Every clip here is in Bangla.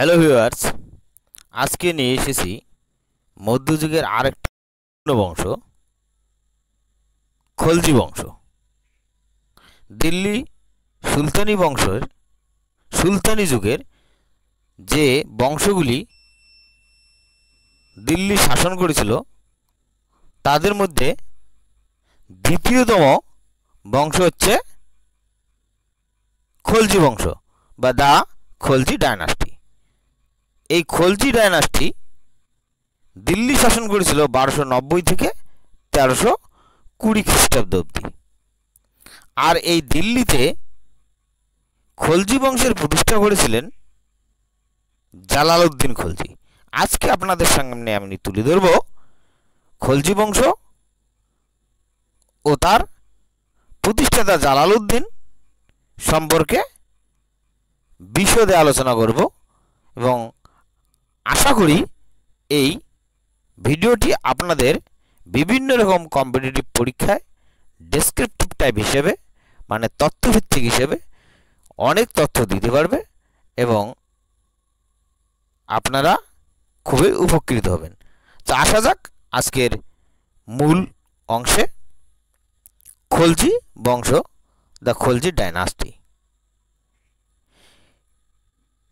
হ্যালো ভিউয়ার্স, আজকে নিয়ে এসেছি মধ্যযুগের আরেকটা বংশ, খলজি বংশ। দিল্লি সুলতানি বংশের সুলতানি যুগের যে বংশগুলি দিল্লি শাসন করেছিল তাদের মধ্যে দ্বিতীয়তম বংশ হচ্ছে খলজি বংশ বা দা খলজি ডায়নাস্টি। এই খলজি ডায়নাস্টি দিল্লি শাসন করেছিল 1290 থেকে 1320 খ্রিস্টাব্দ অবধি। আর এই দিল্লিতে খলজি বংশের প্রতিষ্ঠা করেছিলেন জালালউদ্দিন খলজি। আজকে আপনাদের সামনে আমি তুলে ধরব খলজি বংশ ও তার প্রতিষ্ঠাতা জালালউদ্দিন সম্পর্কে বিশদে আলোচনা করব এবং আশা করি এই ভিডিওটি আপনাদের বিভিন্ন রকম কম্পিটিটিভ পরীক্ষায় ডেসক্রিপটিভ টাইপ হিসেবে মানে তথ্যভিত্তিক হিসেবে অনেক তথ্য দিতে পারবে এবং আপনারা খুবই উপকৃত হবেন। তো আসা যাক আজকের মূল অংশে, খলজি বংশ, দ্য খলজি ডায়নাস্টি।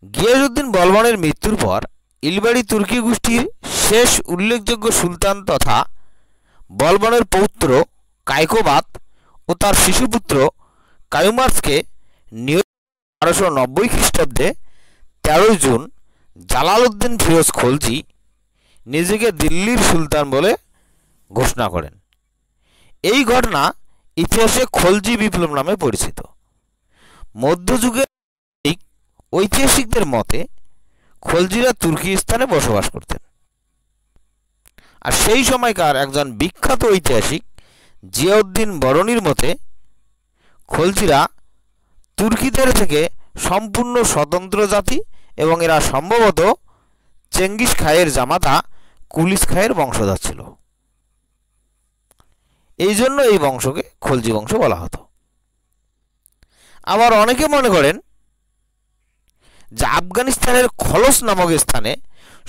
গিয়াসউদ্দিন বলবনের মৃত্যুর পর ইলবাড়ি তুর্কি গোষ্ঠীর শেষ উল্লেখযোগ্য সুলতান তথা বলবনের পৌত্র কায়কোবাদ ও তার শিশুপুত্র কায়ুমার্সকে 1290 খ্রিস্টাব্দে 13 জুন জালালউদ্দিন ফিরোজ খলজি নিজেকে দিল্লির সুলতান বলে ঘোষণা করেন। এই ঘটনা ইতিহাসে খলজি বিপ্লব নামে পরিচিত। মধ্যযুগের ঐতিহাসিকদের মতে খলজিরা তুর্কিস্তানে বসবাস করতেন। আর সেই সময়কার একজন বিখ্যাত ঐতিহাসিক জিয়াউদ্দিন বরনির মতে খলজিরা তুর্কিদের থেকে সম্পূর্ণ স্বতন্ত্র জাতি এবং এরা সম্ভবত চেঙ্গিস খায়ের জামাতা কুলিস খায়ের বংশধর ছিল। এই জন্য এই বংশকে খলজি বংশ বলা হতো। আবার অনেকে মনে করেন যে আফগানিস্তানের খলস নামক স্থানে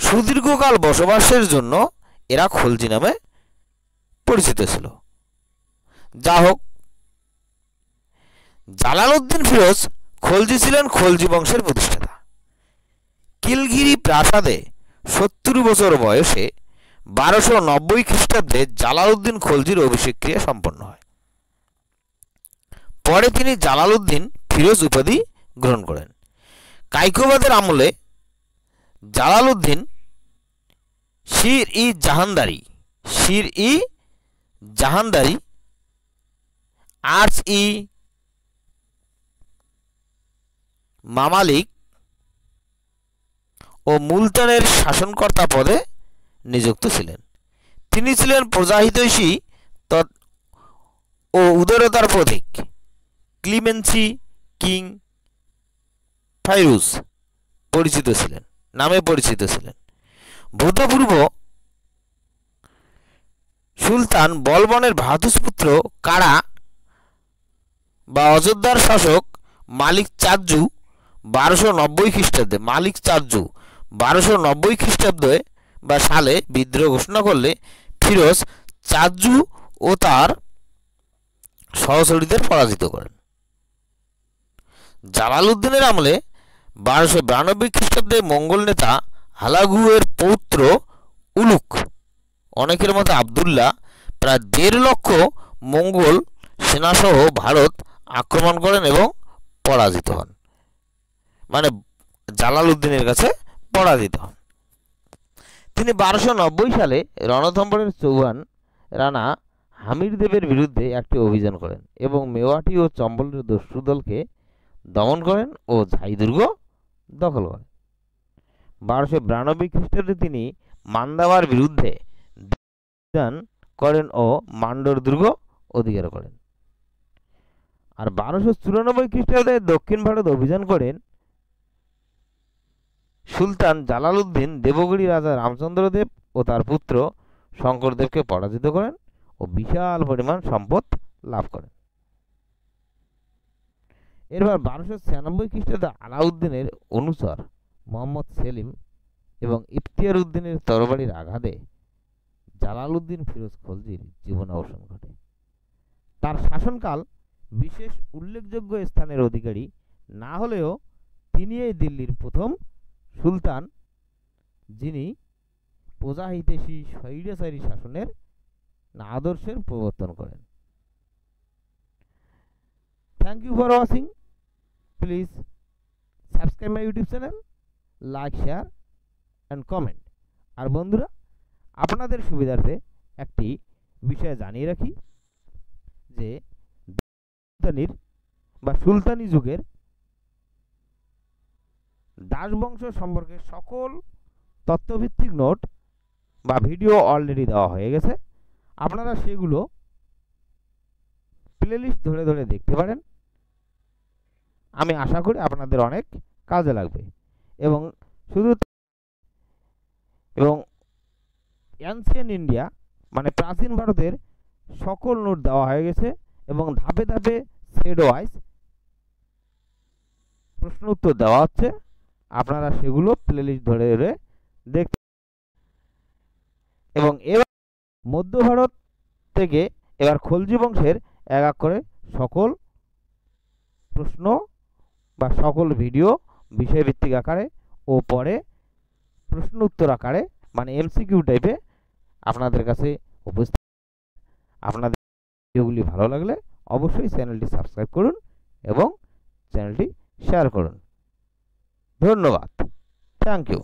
সুদীর্ঘকাল বসবাসের জন্য এরা খলজি নামে পরিচিত ছিল। যা হোক, জালালউদ্দিন ফিরোজ খলজি ছিলেন খলজি বংশের প্রতিষ্ঠাতা। কিলগিরি প্রাসাদে 70 বছর বয়সে 1290 খ্রিস্টাব্দে জালালউদ্দিন খলজির অভিষেক ক্রিয়া সম্পন্ন হয়। পরে তিনি জালালউদ্দিন ফিরোজ উপাধি গ্রহণ করেন। কায়কোবাদের আমলে জালালউদ্দিন শির-ই-জাহানদারি আর্চ-ই-মামালিক ও মুলতানের শাসনকর্তা পদে নিযুক্ত ছিলেন। তিনি ছিলেন প্রজাহিতৈষী ও উদারতার প্রতীক। ক্লিমেন্সি কিং ফাইরুজ নামে পরিচিত ছিলেন। ভূতপূর্ব সুলতান বলবনের ভ্রাতুষ্পুত্র কারা বা অযোধ্যার শাসক মালিক চাজ্জু 1290 খ্রিস্টাব্দে বা সালে বিদ্রোহ ঘোষণা করলে ফিরোজ চাজ্জু ও তার সহচরীদের পরাজিত করেন। জালালউদ্দিনের আমলে 1292 খ্রিস্টাব্দে মঙ্গল নেতা হালাগুয়ের পৌত্র উলুক, অনেকের মতে আবদুল্লাহ, প্রায় 1.5 লক্ষ মঙ্গল সেনাসহ ভারত আক্রমণ করেন এবং পরাজিত হন, মানে জালালউদ্দিনের কাছে পরাজিত হন। তিনি 1290 সালে রণথম্বরের চৌহান রানা হামিরদেবের বিরুদ্ধে একটি অভিযান করেন এবং মেওয়াটি ও চম্বলের দস্যুদলকে দমন করেন ও ঝাই দুর্গ দখল করেন। 1292 খ্রিস্টাব্দে তিনি মান্দাবার বিরুদ্ধে অভিযান করেন ও মান্ডোর দুর্গ অধিকার করেন। আর 1294 খ্রিস্টাব্দে দক্ষিণ ভারত অভিযান করেন সুলতান জালালউদ্দিন দেবগিরি রাজা রামচন্দ্রদেব ও তার পুত্র শঙ্করদেবকে পরাজিত করেন ও বিশাল পরিমাণ সম্পদ লাভ করেন। এরপর 1296 খ্রিস্টাব্দে আলাউদ্দিনের অনুচর মোহাম্মদ সেলিম এবং ইফতিয়ার উদ্দিনের তরবারির আঘাতে জালালউদ্দিন ফিরোজ খলজির জীবনাবসান ঘটে। তার শাসনকাল বিশেষ উল্লেখযোগ্য স্থানের অধিকারী না হলেও তিনি এই দিল্লির প্রথম সুলতান যিনি প্রজাহিতৈষী স্বৈরাচারী শাসনের আদর্শের প্রবর্তন করেন। Thank you for watching. Please subscribe my YouTube channel, like, share and comment. আর বন্ধুরা, আপনাদের সুবিধার্থে একটি বিষয় জানিয়ে রাখি যে সুলতানির বা সুলতানি যুগের দাসবংশ সম্পর্কে সকল তথ্যভিত্তিক নোট বা ভিডিও অলরেডি দেওয়া হয়ে গেছে। আপনারা সেগুলো প্লেলিস্ট ধরে ধরে দেখতে পারেন। আমি আশা করি আপনাদের অনেক কাজে লাগবে। এবং অ্যানসিয়েন্ট ইন্ডিয়া মানে প্রাচীন ভারতের সকল নোট দেওয়া হয়ে গেছে এবং ধাপে ধাপে সেড ওয়াইজ প্রশ্ন উত্তর দেওয়া হচ্ছে। আপনারা সেগুলো প্লেলিস্ট ধরে ধরে দেখতে। এবং এবার মধ্য ভারত থেকে এবার খলজি বংশের এক এক করে সকল প্রশ্ন বা সকল ভিডিও বিষয়ভিত্তিক আকারে ও পরে প্রশ্ন উত্তর আকারে মানে এমসিকিউ টাইপে আপনাদের কাছে উপস্থিত। আপনাদের ভিডিওগুলি ভালো লাগলে অবশ্যই চ্যানেলটি সাবস্ক্রাইব করুন এবং চ্যানেলটি শেয়ার করুন। ধন্যবাদ। Thank you.